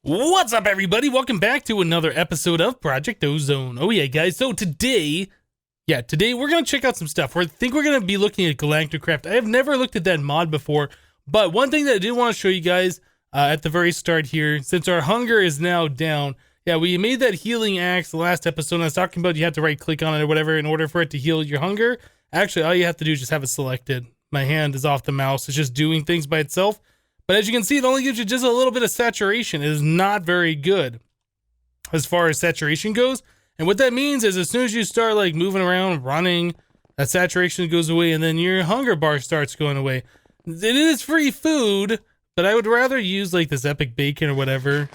What's up, everybody? Welcome back to another episode of Project Ozone. Oh yeah, guys. So today we're gonna check out some stuff. I think we're gonna be looking at Galacticraft. I have never looked at that mod before, but one thing that I did want to show you guys at the very start here, since our hunger is now down. Yeah, we made that healing axe the last episode. And I was talking about you have to right click on it or whatever in order for it to heal your hunger. Actually, all you have to do is just have it selected. My hand is off the mouse. It's just doing things by itself. But as you can see, it only gives you just a little bit of saturation. It is not very good as far as saturation goes. And what that means is as soon as you start like moving around, running, that saturation goes away and then your hunger bar starts going away. It is free food, but I would rather use like this epic bacon or whatever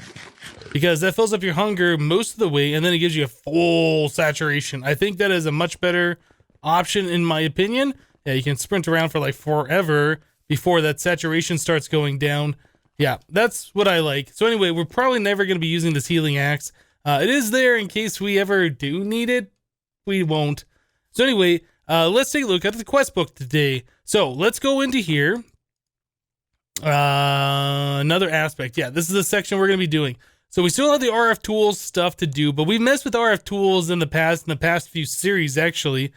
because that fills up your hunger most of the way and then it gives you a full saturation. I think that is a much better option in my opinion. Yeah, you can sprint around for like forever before that saturation starts going down. Yeah, that's what I like. So anyway, we're probably never going to be using this healing axe. It is there in case we ever do need it. We won't. So anyway, let's take a look at the quest book today. So let's go into here. Another aspect. Yeah, this is the section we're going to be doing. So we still have the RF tools stuff to do, but we've messed with RF tools in the past few series actually.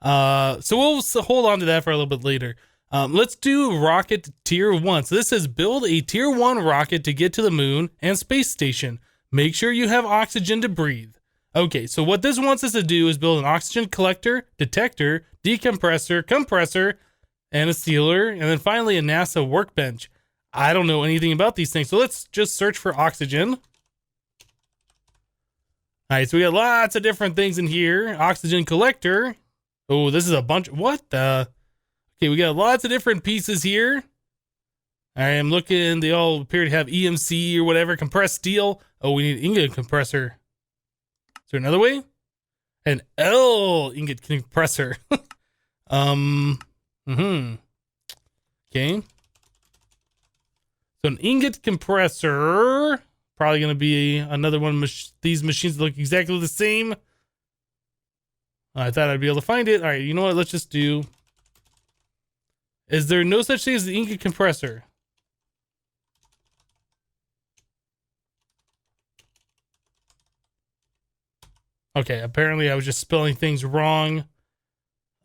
So we'll hold on to that for a little bit later. Let's do rocket tier 1. So this says build a tier 1 rocket to get to the moon and space station. Make sure you have oxygen to breathe. Okay, so what this wants us to do is build an oxygen collector, detector, decompressor, compressor, and a sealer, and then finally a NASA workbench. I don't know anything about these things, so let's just search for oxygen. All right, so we got lots of different things in here. Oxygen collector. Oh, this is a bunch. What the? Okay, we got lots of different pieces here. I am looking, they all appear to have EMC or whatever, compressed steel. Oh, we need ingot compressor. Is there another way? An L ingot compressor. Okay. So an ingot compressor, probably going to be another one of these machines that look exactly the same. I thought I'd be able to find it. All right, you know what? Let's just do... Is there no such thing as the ingot compressor? Okay, apparently I was just spelling things wrong.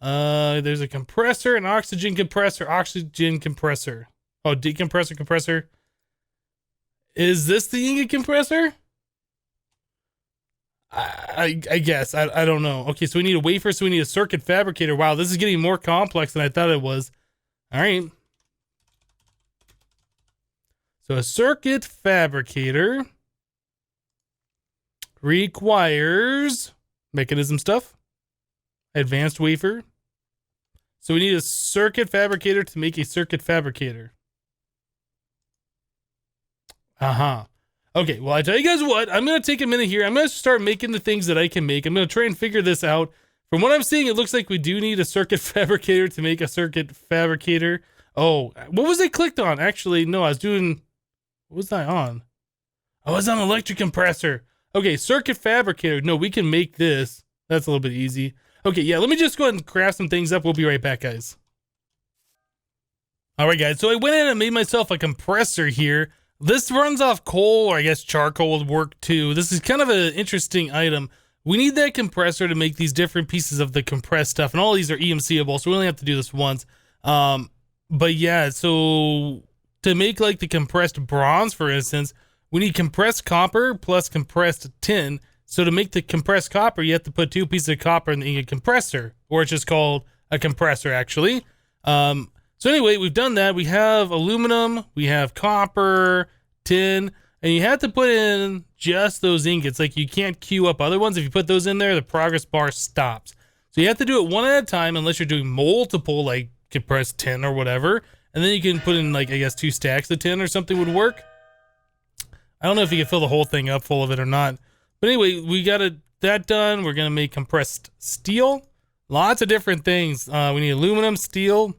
There's a compressor, an oxygen compressor. Oh, decompressor, compressor. Is this the ingot compressor? I guess. I don't know. Okay, so we need a wafer, so we need a circuit fabricator. Wow, this is getting more complex than I thought it was. All right. So a circuit fabricator requires mechanism stuff, advanced wafer. So we need a circuit fabricator to make a circuit fabricator. Okay, well, I tell you guys what, I'm going to take a minute here. I'm going to start making the things that I can make. I'm going to try and figure this out. From what I'm seeing, it looks like we do need a circuit fabricator to make a circuit fabricator. Oh, what was I clicked on? Actually, no, I was doing... What was I on? I was on electric compressor. Okay, circuit fabricator. No, we can make this. That's a little bit easy. Okay, yeah, let me just go ahead and craft some things up. We'll be right back, guys. All right, guys, so I went in and made myself a compressor here. This runs off coal, or I guess charcoal would work too. This is kind of an interesting item. We need that compressor to make these different pieces of the compressed stuff, and all these are EMC-able, so we only have to do this once. But yeah, so to make like the compressed bronze, for instance, we need compressed copper plus compressed tin. So to make the compressed copper, you have to put 2 pieces of copper in the ingot compressor, or it's just called a compressor, actually. So anyway, we've done that. We have aluminum, we have copper, tin, and you have to put in just those ingots. Like you can't queue up other ones. If you put those in there, the progress bar stops. So you have to do it one at a time unless you're doing multiple, like compressed tin or whatever. And then you can put in like, I guess 2 stacks of tin or something would work. I don't know if you can fill the whole thing up full of it or not. But anyway, we got that done. We're going to make compressed steel. Lots of different things. We need aluminum, steel,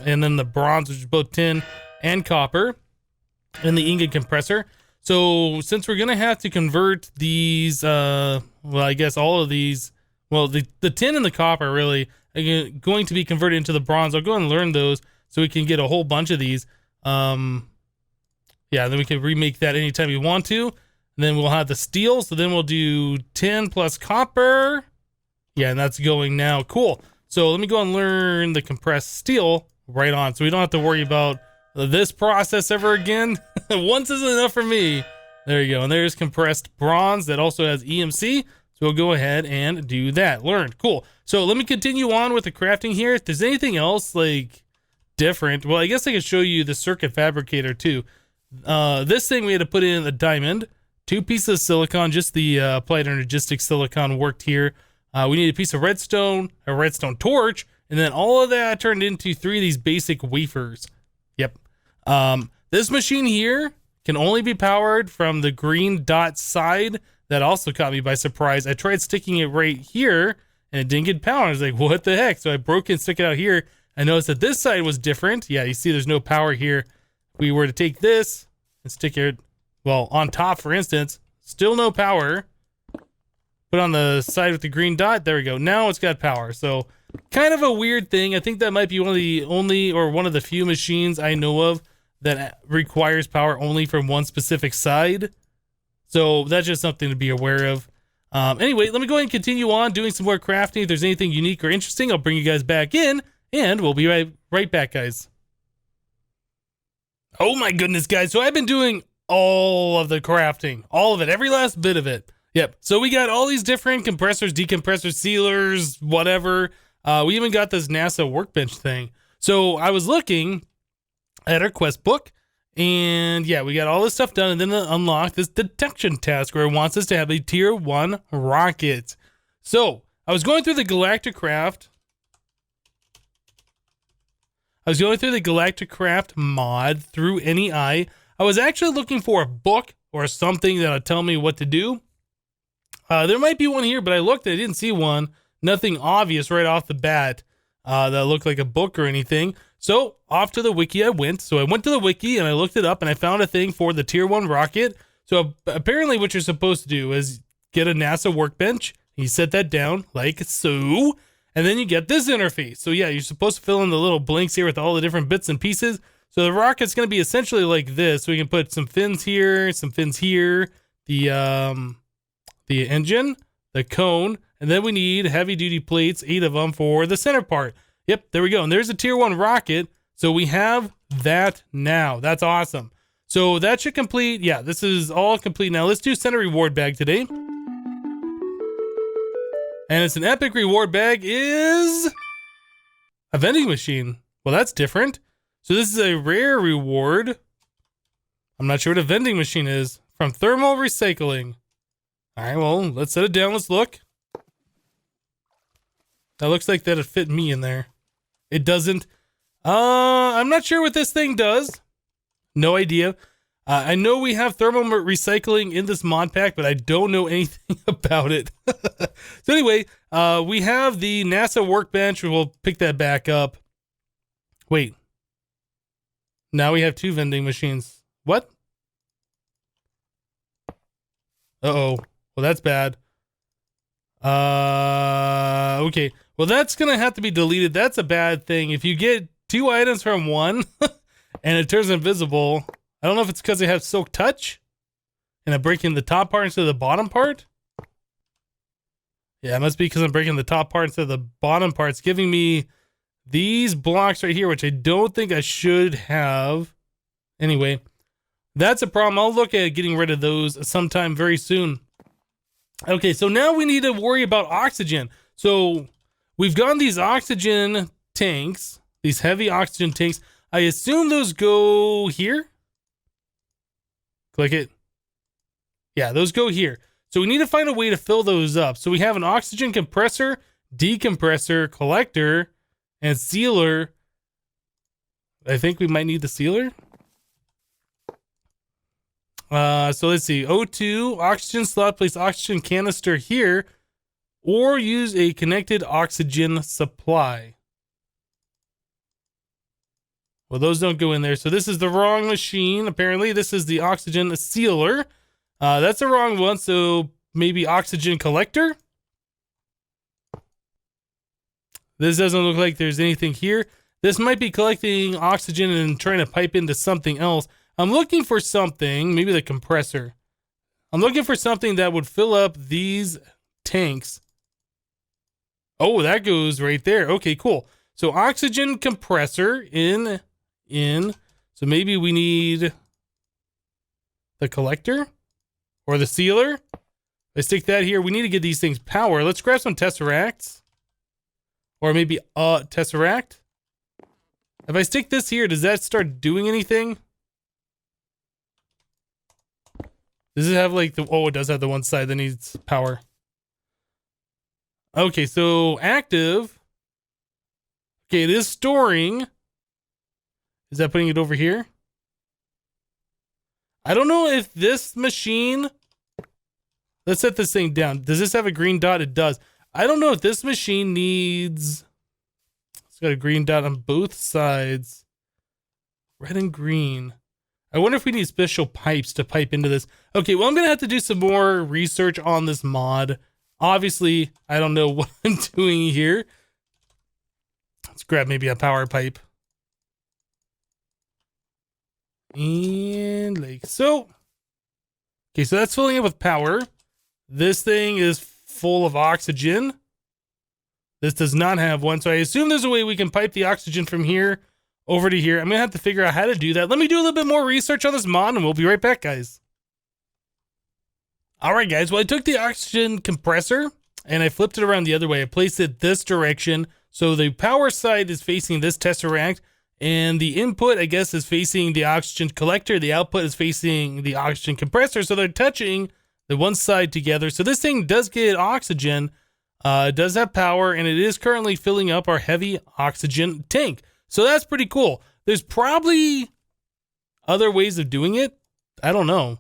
and then the bronze, which is both tin and copper, and the ingot compressor. So since we're going to have to convert these, well, I guess all of these, well, the tin and the copper really are going to be converted into the bronze. I'll go and learn those so we can get a whole bunch of these. Yeah, then we can remake that anytime we want to. And then we'll have the steel. So then we'll do 10 plus copper. Yeah, and that's going now. Cool. So let me go and learn the compressed steel right on. So we don't have to worry about this process ever again. Once is enough for me. There you go. And there's compressed bronze that also has EMC. So we'll go ahead and do that. Learned. Cool. So let me continue on with the crafting here. If there's anything else like different, well, I guess I could show you the circuit fabricator too. This thing we had to put in a diamond, 2 pieces of silicon, just the applied energistic silicon worked here. We need a piece of redstone, a redstone torch, and then all of that turned into 3 of these basic wafers. Yep. This machine here can only be powered from the green dot side. That also caught me by surprise. I tried sticking it right here and it didn't get power. I was like, what the heck? So I broke it and stuck it out here. I noticed that this side was different. Yeah, you see there's no power here. If we were to take this and stick it, well, on top, for instance, still no power. Put on the side with the green dot. There we go. Now it's got power. So kind of a weird thing. I think that might be one of the only or one of the few machines I know of that requires power only from one specific side. So that's just something to be aware of. Anyway, let me go ahead and continue on doing some more crafting. If there's anything unique or interesting, I'll bring you guys back in, and we'll be right back, guys. Oh my goodness, guys. So I've been doing all of the crafting. All of it. Every last bit of it. Yep. So we got all these different compressors, decompressors, sealers, whatever. We even got this NASA workbench thing. So I was looking at our quest book, and yeah, we got all this stuff done, and then unlock this detection task where it wants us to have a tier 1 rocket. So I was going through the Galacticraft. Mod through NEI. I was actually looking for a book or something that'll tell me what to do. There might be one here, but I looked and I didn't see one. Nothing obvious right off the bat that looked like a book or anything. So off to the wiki I went. So I went to the wiki and I looked it up and I found a thing for the tier 1 rocket. So apparently what you're supposed to do is get a NASA workbench. You set that down like so. And then you get this interface. So yeah, you're supposed to fill in the little blanks here with all the different bits and pieces. So the rocket's going to be essentially like this. So we can put some fins here, the engine, the cone, and then we need heavy duty plates, 8 of them for the center part. Yep, there we go. And there's a tier 1 rocket. So we have that now. That's awesome. So that should complete. Yeah, this is all complete now. Let's do center reward bag today. And it's an epic reward bag is a vending machine. Well, that's different. So this is a rare reward. I'm not sure what a vending machine is. From thermal recycling. All right, well, let's set it down. Let's look. That looks like that'd fit me in there. It doesn't. I'm not sure what this thing does. No idea. I know we have thermal recycling in this mod pack, but I don't know anything about it. So anyway, we have the NASA workbench. We'll pick that back up. Wait. Now we have 2 vending machines. What? Uh-oh. Well, that's bad. Okay. Well, that's going to have to be deleted. That's a bad thing. If you get 2 items from one and it turns invisible, I don't know if it's because they have silk touch and I'm breaking the top part instead of the bottom part. Yeah, it must be because I'm breaking the top part instead of the bottom part. It's giving me these blocks right here, which I don't think I should have. Anyway, that's a problem. I'll look at getting rid of those sometime very soon. Okay, so now we need to worry about oxygen. So we've got these oxygen tanks, these heavy oxygen tanks. I assume those go here. Click it. Yeah, those go here. So we need to find a way to fill those up. So we have an oxygen compressor, decompressor, collector, and sealer. I think we might need the sealer. So let's see. O2, oxygen slot, place oxygen canister here, or use a connected oxygen supply. Well, those don't go in there. So this is the wrong machine. Apparently, this is the oxygen sealer. That's the wrong one. So maybe oxygen collector. This doesn't look like there's anything here. This might be collecting oxygen and trying to pipe into something else. I'm looking for something, maybe the compressor. I'm looking for something that would fill up these tanks. Oh, that goes right there. Okay, cool. So oxygen compressor in. So maybe we need the collector or the sealer. I stick that here. We need to get these things power. Let's grab some tesseracts. Or maybe a tesseract. If I stick this here, does that start doing anything? Does it have like the... Oh, it does have the one side that needs power. Okay, so active. Okay, it is storing. Is that putting it over here? I don't know if this machine... Let's set this thing down. Does this have a green dot? It does. I don't know if this machine needs... It's got a green dot on both sides. Red and green. I wonder if we need special pipes to pipe into this. Okay, well, I'm going to have to do some more research on this mod. Obviously, I don't know what I'm doing here. Let's grab maybe a power pipe. And like so. Okay, so that's filling it with power. This thing is full of oxygen. This does not have one, so I assume there's a way we can pipe the oxygen from here over to here. I'm going to have to figure out how to do that. Let me do a little bit more research on this mod, and we'll be right back, guys. All right, guys. Well, I took the oxygen compressor, and I flipped it around the other way. I placed it this direction, so the power side is facing this tesseract, and the input, I guess, is facing the oxygen collector. The output is facing the oxygen compressor, so they're touching the one side together. So this thing does get oxygen, it does have power, and it is currently filling up our heavy oxygen tank. So that's pretty cool. There's probably other ways of doing it. I don't know.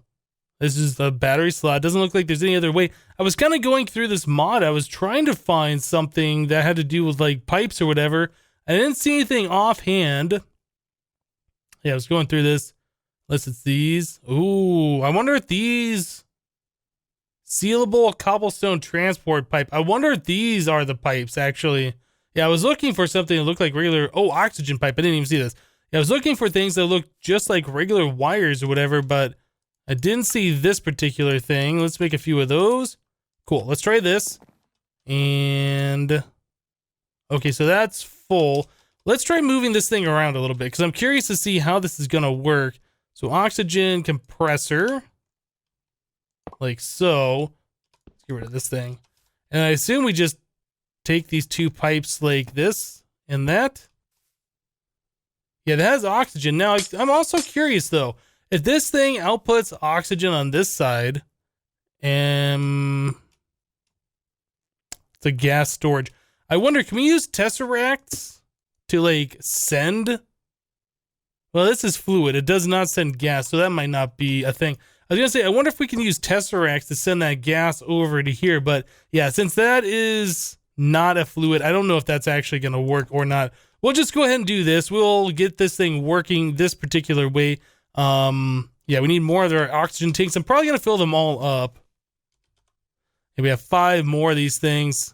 This is a battery slot. Doesn't look like there's any other way. I was kind of going through this mod. I was trying to find something that had to do with like pipes or whatever. I didn't see anything offhand. Yeah, I was going through this. Unless it's these. Ooh, I wonder if these... Sealable cobblestone transport pipe. I wonder if these are the pipes, actually. Yeah, I was looking for something that looked like regular... Oh, oxygen pipe. I didn't even see this. Yeah, I was looking for things that looked just like regular wires or whatever, but I didn't see this particular thing. Let's make a few of those. Cool. Let's try this. And... Okay, so that's full. Let's try moving this thing around a little bit, because I'm curious to see how this is going to work. So, oxygen compressor. Like so. Let's get rid of this thing. And I assume we just take these two pipes like this and that. Yeah, that has oxygen. Now, I'm also curious, though. If this thing outputs oxygen on this side, and the gas storage. I wonder, can we use tesseracts to, like, send? Well, this is fluid. It does not send gas, so that might not be a thing. I was going to say, I wonder if we can use tesseracts to send that gas over to here. But, yeah, since that is not a fluid, I don't know if that's actually going to work or not. We'll just go ahead and do this. We'll get this thing working this particular way. Yeah, we need more of their oxygen tanks. I'm probably going to fill them all up. And we have 5 more of these things.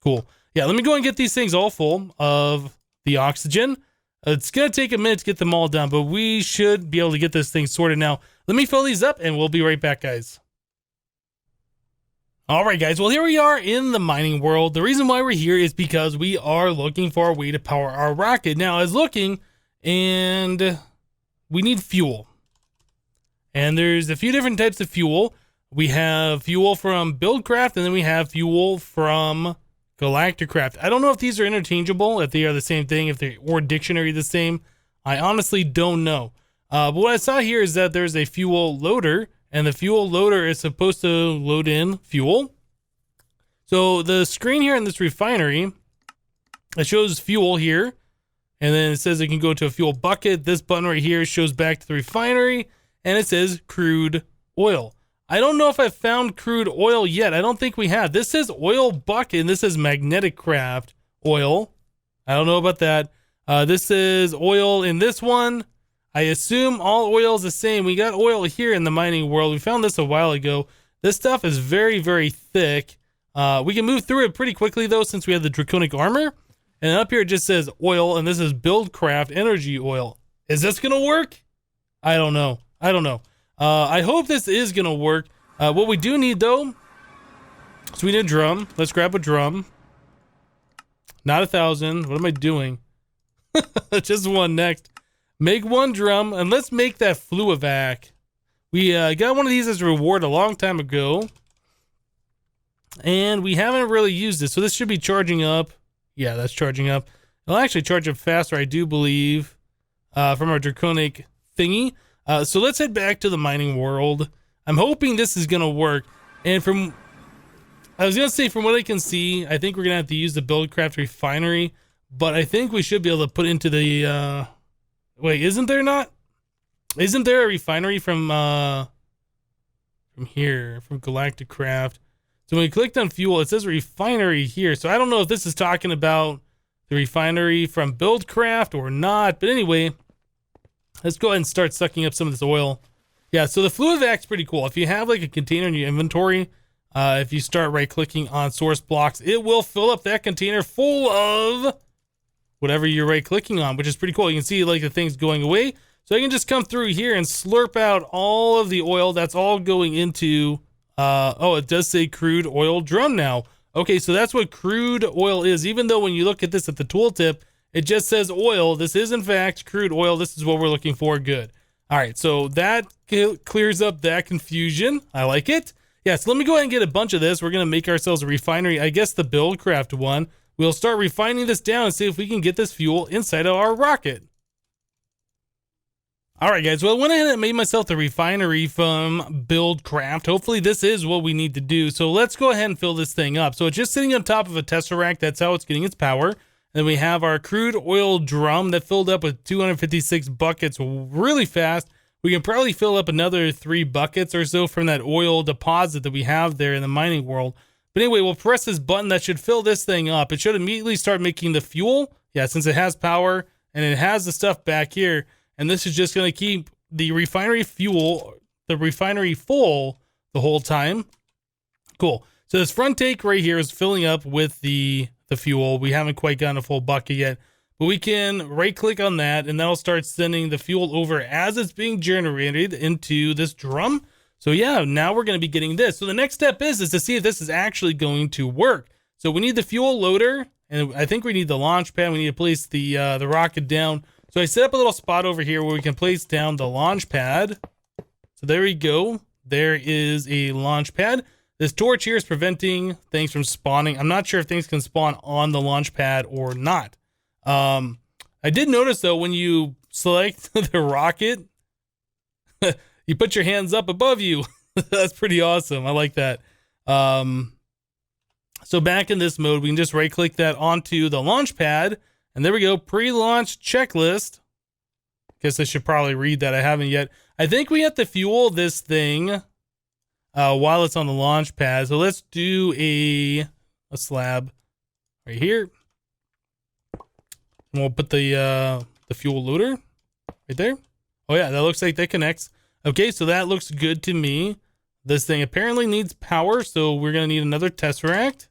Cool. Yeah, let me go and get these things all full of the oxygen. It's going to take a minute to get them all done, but we should be able to get this thing sorted now. Let me fill these up, and we'll be right back, guys. All right, guys. Well, here we are in the mining world. The reason why we're here is because we are looking for a way to power our rocket. Now, I was looking, and we need fuel. And there's a few different types of fuel. We have fuel from Buildcraft, and then we have fuel from Galacticraft. I don't know if these are interchangeable, if they are the same thing, if they or dictionary the same. I honestly don't know. But what I saw here is that there's a fuel loader, and the fuel loader is supposed to load in fuel. So the screen here in this refinery, it shows fuel here, and then it says it can go to a fuel bucket. This button right here shows back to the refinery, and it says crude oil. I don't know if I've found crude oil yet. I don't think we have. This says oil bucket, and this is Magneticraft oil. I don't know about that. This is oil in this one. I assume all oil is the same. We got oil here in the mining world. We found this a while ago. This stuff is very, very thick. We can move through it pretty quickly, though, since we have the draconic armor. And up here it just says oil, and this is Buildcraft energy oil. Is this going to work? I don't know. I don't know. I hope this is gonna work. What we do need though, so we need a drum. Let's grab a drum. Not 1,000. What am I doing? Just one next. Make one drum, and let's make that Fluivac. We got one of these as a reward a long time ago, and we haven't really used it, so this should be charging up. Yeah, that's charging up. It'll actually charge up faster, I do believe, from our draconic thingy. So let's head back to the mining world. I'm hoping this is gonna work, and I was gonna say, from what I can see, I think we're gonna have to use the Buildcraft Refinery, but I think we should be able to put into the, wait, isn't there a refinery from here, from Galacticraft? So when we clicked on fuel, it says refinery here, so I don't know if this is talking about the refinery from Buildcraft or not, but anyway, let's go ahead and start sucking up some of this oil. Yeah, so the Fluivac's pretty cool. If you have like a container in your inventory, if you start right-clicking on source blocks, it will fill up that container full of whatever you're right-clicking on, which is pretty cool. You can see like the things going away. So I can just come through here and slurp out all of the oil. That's all going into, oh, it does say crude oil drum now. Okay, so that's what crude oil is. Even though when you look at this at the tooltip, it just says oil. This is in fact crude oil. This is what we're looking for. Good. All right, so that clears up that confusion. I like it. Yeah, so let me go ahead and get a bunch of this. We're going to make ourselves a refinery. I guess the Buildcraft one. We'll start refining this down and see if we can get this fuel inside of our rocket. All right, guys. Well, I went ahead and made myself the refinery from Buildcraft. Hopefully, this is what we need to do. So let's go ahead and fill this thing up. So it's just sitting on top of a tesseract. That's how it's getting its power. And then we have our crude oil drum that filled up with 256 buckets really fast. We can probably fill up another 3 buckets or so from that oil deposit that we have there in the mining world. But anyway, we'll press this button that should fill this thing up. It should immediately start making the fuel. Yeah, since it has power and it has the stuff back here. And this is just going to keep the refinery fuel, the refinery full the whole time. Cool. So this front tank right here is filling up with the fuel. We haven't quite gotten a full bucket yet. But we can right click on that and that'll start sending the fuel over as it's being generated into this drum. So yeah, now we're going to be getting this. So the next step is to see if this is actually going to work. So we need the fuel loader, and I think we need the launch pad. We need to place the rocket down. So I set up a little spot over here where we can place down the launch pad. So there we go. There is a launch pad. This torch here is preventing things from spawning. I'm not sure if things can spawn on the launch pad or not. I did notice though, when you select the rocket, you put your hands up above you. That's pretty awesome. I like that. So back in this mode, we can just right click that onto the launch pad, and there we go. Pre-launch checklist. Guess I should probably read that. I haven't yet. I think we have to fuel this thing while it's on the launch pad. So let's do a slab right here. And we'll put the fuel loader right there. Oh yeah, that looks like that connects. Okay, so that looks good to me. This thing apparently needs power, so we're gonna need another tesseract.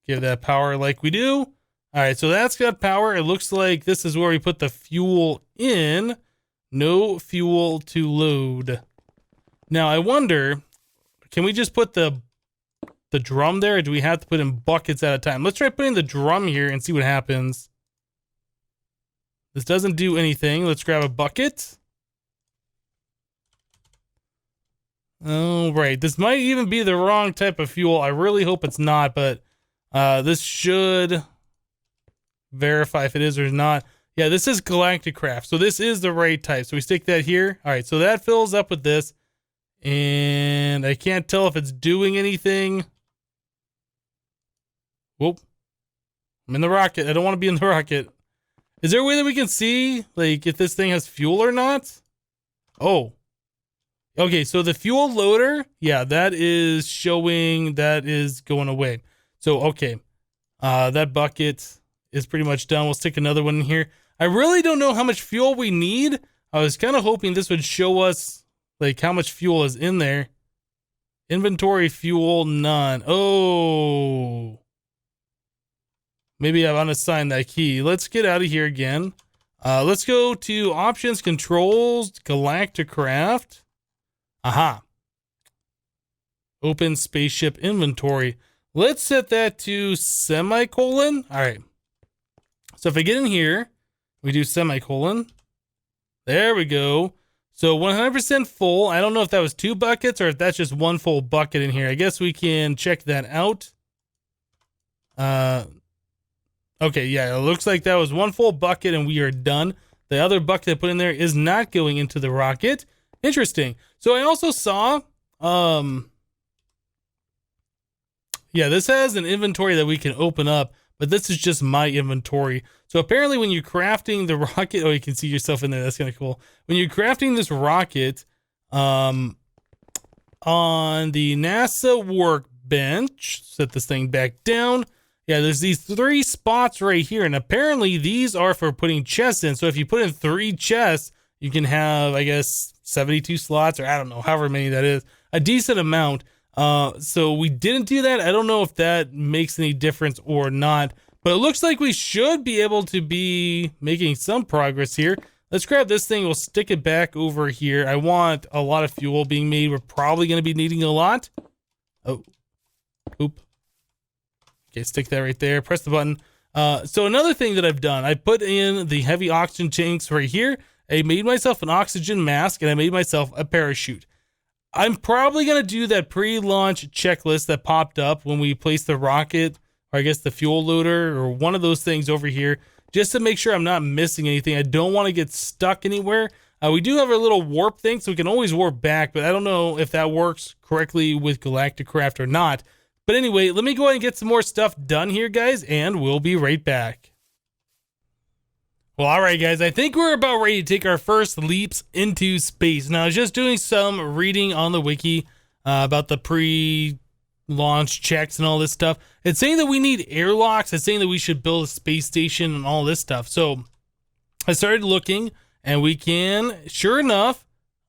Give that power like we do. All right, so that's got power. It looks like this is where we put the fuel in. No fuel to load. Now I wonder, can we just put the drum there, or do we have to put in buckets at a time? Let's try putting the drum here and see what happens. This doesn't do anything. Let's grab a bucket. Oh, right. This might even be the wrong type of fuel. I really hope it's not, but this should verify if it is or not. Yeah, this is Galacticraft, so this is the right type. So we stick that here. All right, so that fills up with this, and I can't tell if it's doing anything. Whoop. I'm in the rocket. I don't want to be in the rocket. Is there a way that we can see, like, if this thing has fuel or not? Oh. Okay, so the fuel loader, yeah, that is showing that is going away. So, okay. That bucket is pretty much done. We'll stick another one in here. I really don't know how much fuel we need. I was kind of hoping this would show us, like, how much fuel is in there. Inventory fuel, none. Oh. Maybe I've unassigned that key. Let's get out of here again. Let's go to options, controls, Galacticraft. Aha. Open spaceship inventory. Let's set that to semicolon. All right. So if I get in here, we do semicolon. There we go. So 100% full. I don't know if that was 2 buckets or if that's just 1 full bucket in here. I guess we can check that out. Okay, yeah, it looks like that was 1 full bucket and we are done. The other bucket I put in there is not going into the rocket. Interesting. So I also saw, yeah, this has an inventory that we can open up, but this is just my inventory. So apparently when you're crafting the rocket, oh, you can see yourself in there. That's kind of cool. When you're crafting this rocket, on the NASA workbench, set this thing back down. Yeah, there's these 3 spots right here, and apparently these are for putting chests in. So if you put in 3 chests, you can have, I guess, 72 slots, or I don't know, however many that is, a decent amount. So we didn't do that. I don't know if that makes any difference or not, but it looks like we should be able to be making some progress here. Let's grab this thing. We'll stick it back over here. I want a lot of fuel being made. We're probably going to be needing a lot. Oh, oop. Okay, stick that right there. Press the button. So another thing that I've done, I put in the heavy oxygen tanks right here. I made myself an oxygen mask, and I made myself a parachute. I'm probably going to do that pre-launch checklist that popped up when we placed the rocket, or I guess the fuel loader, or one of those things over here, just to make sure I'm not missing anything. I don't want to get stuck anywhere. We do have a little warp thing, so we can always warp back, but I don't know if that works correctly with Galacticraft or not. But anyway, let me go ahead and get some more stuff done here, guys, and we'll be right back. Well, all right, guys, I think we're about ready to take our first leaps into space. Now, I was just doing some reading on the wiki about the pre-launch checks and all this stuff. It's saying that we need airlocks. It's saying that we should build a space station and all this stuff. So I started looking, and we can, sure enough,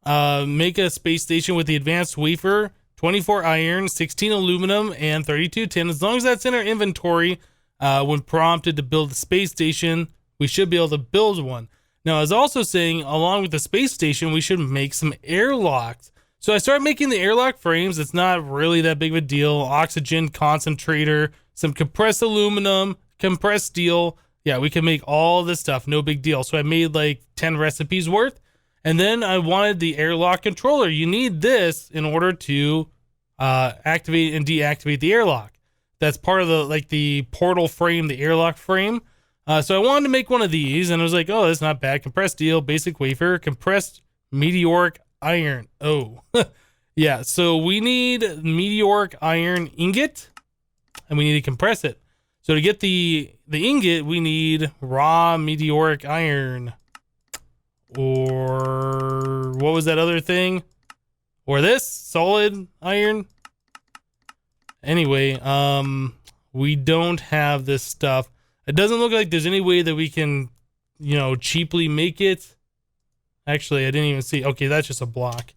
make a space station with the advanced wafer, 24 iron, 16 aluminum, and 32 tin. As long as that's in our inventory, when prompted to build the space station, we should be able to build one. Now, I was also saying, along with the space station, we should make some airlocks. So I started making the airlock frames. It's not really that big of a deal. Oxygen concentrator, some compressed aluminum, compressed steel. Yeah, we can make all this stuff. No big deal. So I made like 10 recipes worth. And then I wanted the Airlock Controller. You need this in order to activate and deactivate the airlock. That's part of the portal frame, the airlock frame. So I wanted to make one of these, and I was like, oh, that's not bad. Compressed steel, basic wafer, compressed meteoric iron. Oh, yeah. So we need meteoric iron ingot, and we need to compress it. So to get the ingot, we need raw meteoric iron. Or what was that other thing? Or this solid iron? Anyway, we don't have this stuff. It doesn't look like there's any way that we can, cheaply make it. Actually, I didn't even see. Okay, that's just a block.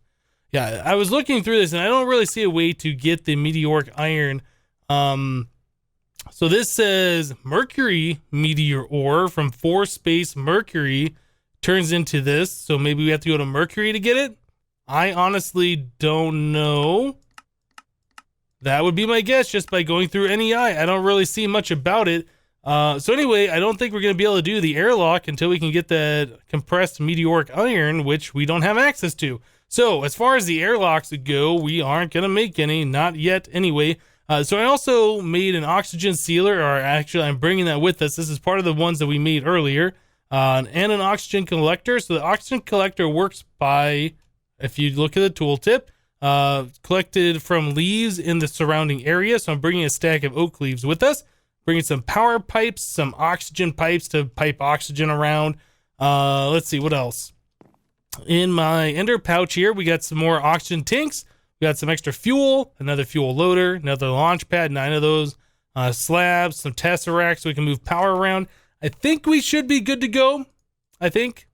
Yeah, I was looking through this and I don't really see a way to get the meteoric iron. So this says mercury meteor ore from 4 space mercury turns into this. So maybe we have to go to Mercury to get it. I honestly don't know. That would be my guess just by going through NEI. I don't really see much about it. So anyway, I don't think we're going to be able to do the airlock until we can get that compressed meteoric iron, which we don't have access to. So as far as the airlocks go, we aren't going to make any, not yet anyway. So I also made an oxygen sealer, or actually I'm bringing that with us. This is part of the ones that we made earlier. And an oxygen collector. So the oxygen collector works by, if you look at the tooltip, collected from leaves in the surrounding area. So I'm bringing a stack of oak leaves with us, bringing some power pipes, some oxygen pipes to pipe oxygen around. Let's see, what else? In my ender pouch here, we got some more oxygen tanks. We got some extra fuel, another fuel loader, another launch pad, 9 of those, slabs, some tesseracts so we can move power around. I think we should be good to go. I think.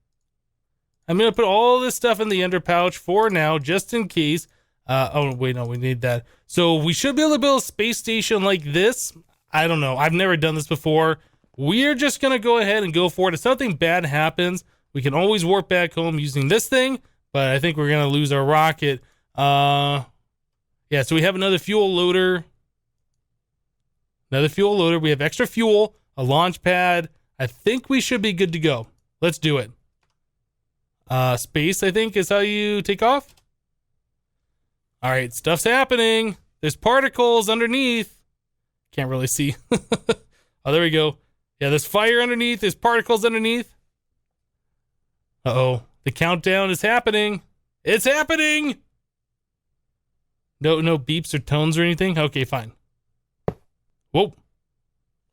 I'm going to put all this stuff in the ender pouch for now, just in case. Oh, wait, no, we need that. So we should be able to build a space station like this. I don't know. I've never done this before. we're just going to go ahead and go for it. If something bad happens, we can always warp back home using this thing, but I think we're going to lose our rocket. Yeah, so we have another fuel loader. Another fuel loader. We have extra fuel, a launch pad. I think we should be good to go. Let's do it. Space, I think, is how you take off. All right, stuff's happening. There's particles underneath. Can't really see. Oh, there we go. Yeah, there's fire underneath. There's particles underneath. Uh-oh. The countdown is happening. It's happening! No beeps or tones or anything? Okay, fine. Whoa.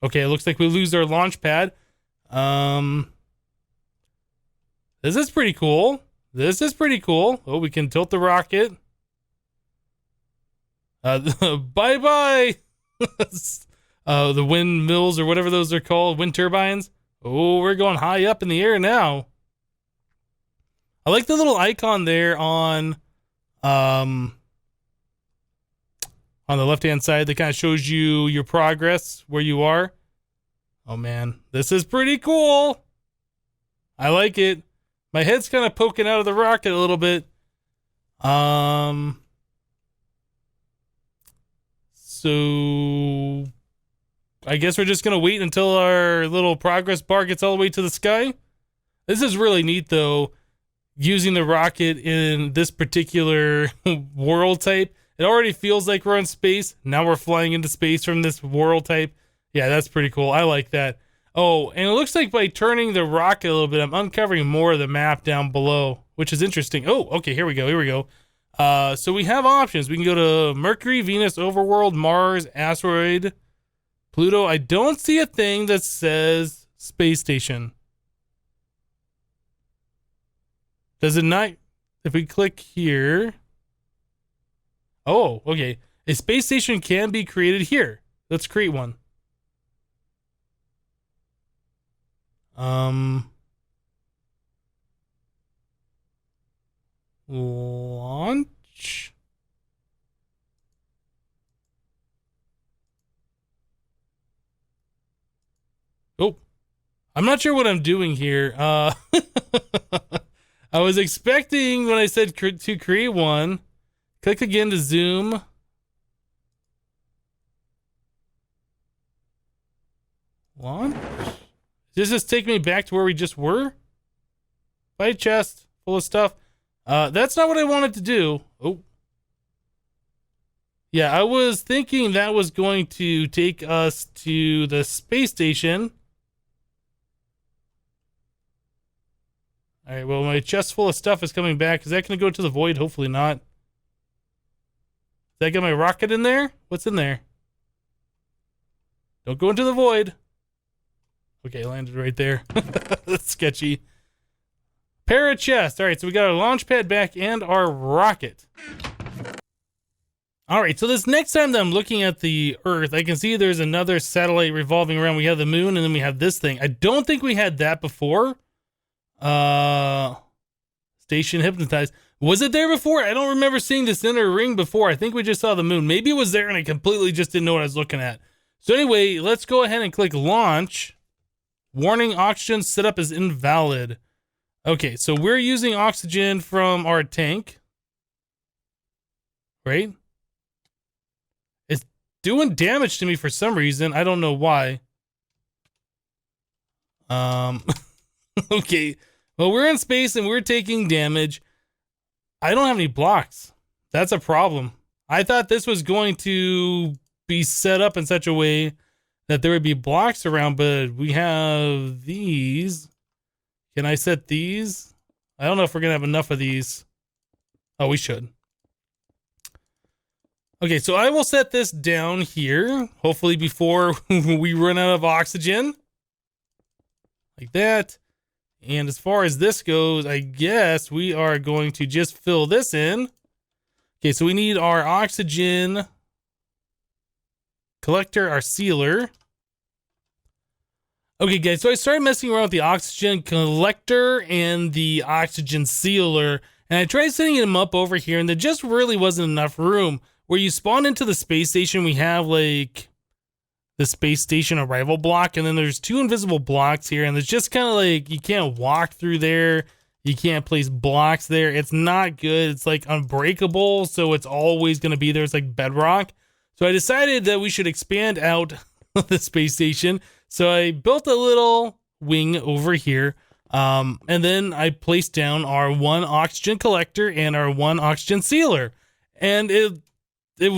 Okay, it looks like we lose our launch pad. This is pretty cool. This is pretty cool. Oh, we can tilt the rocket. Bye-bye! The windmills or whatever those are called, wind turbines. Oh, we're going high up in the air now. I like the little icon there on the left-hand side that kind of shows you your progress, where you are. Oh man, this is pretty cool. I like it. My head's kind of poking out of the rocket a little bit. So I guess we're just going to wait until our little progress bar gets all the way to the sky. This is really neat, though, using the rocket in this particular world type. It already feels like we're in space. Now we're flying into space from this world type. Yeah, that's pretty cool. I like that. Oh, and it looks like by turning the rocket a little bit, I'm uncovering more of the map down below, which is interesting. Oh, okay, here we go. So we have options. We can go to Mercury, Venus, Overworld, Mars, Asteroid, Pluto. I don't see a thing that says space station. Does it not? If we click here. Oh, okay. A space station can be created here. Let's create one. Launch. Oh, I'm not sure what I'm doing here. I was expecting when I said to create one. Click again to zoom. Launch. Does this take me back to where we just were? By chest full of stuff. That's not what I wanted to do. Oh. Yeah, I was thinking that was going to take us to the space station. All right, well, my chest full of stuff is coming back. Is that going to go to the void? Hopefully not. Did I get my rocket in there? What's in there? Don't go into the void. Okay, landed right there. That's sketchy. Pair of chests. All right, so we got our launch pad back and our rocket. All right, so this next time that I'm looking at the Earth, I can see there's another satellite revolving around. We have the moon, and then we have this thing. I don't think we had that before. Station Hypnotizd. Was it there before? I don't remember seeing this inner ring before. I think we just saw the moon. Maybe it was there, and I completely just didn't know what I was looking at. So anyway, let's go ahead and click launch. Warning, oxygen setup is invalid. Okay, so we're using oxygen from our tank. Right? It's doing damage to me for some reason. I don't know why. Okay. Well, we're in space and we're taking damage. I don't have any blocks. That's a problem. I thought this was going to be set up in such a way that there would be blocks around, but we have these. Can I set these? I don't know if we're going to have enough of these. Oh, we should. Okay, so I will set this down here, hopefully before we run out of oxygen. Like that. And as far as this goes, I guess we are going to just fill this in. Okay, so we need our oxygen collector, our sealer. Okay, guys, so I started messing around with the oxygen collector and the oxygen sealer, and I tried setting them up over here, and there just really wasn't enough room. Where you spawn into the space station, we have like the space station arrival block, and then there's 2 invisible blocks here, and it's just kind of like you can't walk through there, you can't place blocks there. It's not good. It's like unbreakable, so it's always going to be there. It's like bedrock. So I decided that we should expand out the space station. So I built a little wing over here, and then I placed down our 1 oxygen collector and our 1 oxygen sealer, and it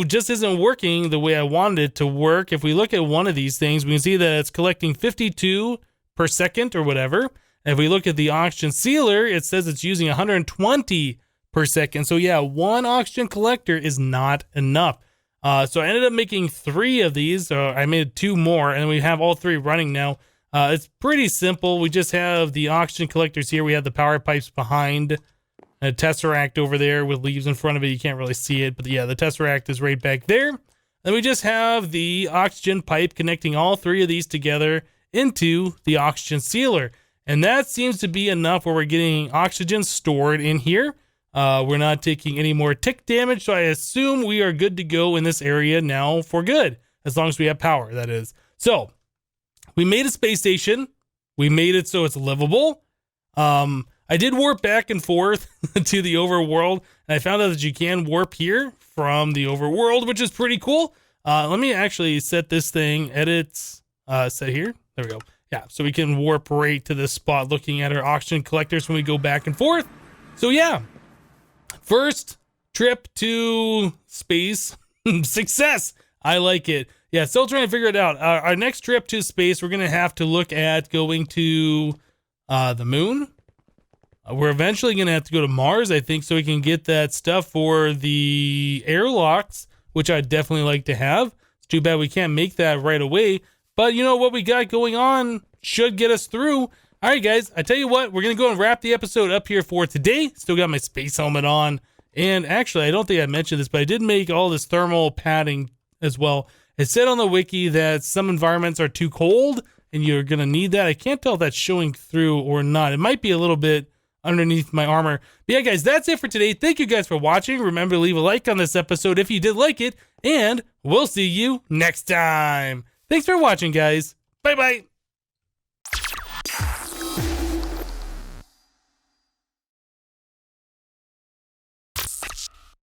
just isn't working the way I wanted it to work. If we look at one of these things, we can see that it's collecting 52 per second or whatever. And if we look at the oxygen sealer, it says it's using 120 per second. So yeah, 1 oxygen collector is not enough. So I ended up making 3 of these. So I made 2 more, and we have all 3 running now. It's pretty simple. We just have the oxygen collectors here. We have the power pipes behind. A tesseract over there with leaves in front of it. You can't really see it, but yeah, the tesseract is right back there. Then we just have the oxygen pipe connecting all 3 of these together into the oxygen sealer. And that seems to be enough where we're getting oxygen stored in here. We're not taking any more tick damage, so I assume we are good to go in this area now for good, as long as we have power, that is. So, we made a space station. We made it so it's livable. I did warp back and forth to the overworld, and I found out that you can warp here from the overworld, which is pretty cool. Let me actually set this thing, edits, set here. There we go. Yeah, so we can warp right to this spot looking at our oxygen collectors when we go back and forth. So yeah, first trip to space, success. I like it. Yeah, still trying to figure it out. Our next trip to space, we're going to have to look at going to the moon. We're eventually going to have to go to Mars, I think, so we can get that stuff for the airlocks, which I'd definitely like to have. It's too bad we can't make that right away. But you know what we got going on should get us through. All right, guys, I tell you what, we're going to go and wrap the episode up here for today. Still got my space helmet on. And actually, I don't think I mentioned this, but I did make all this thermal padding as well. It said on the wiki that some environments are too cold and you're going to need that. I can't tell if that's showing through or not. It might be a little bit underneath my armor. But yeah, guys, that's it for today. Thank you guys for watching. Remember to leave a like on this episode if you did like it, and we'll see you next time. Thanks for watching, guys. Bye-bye.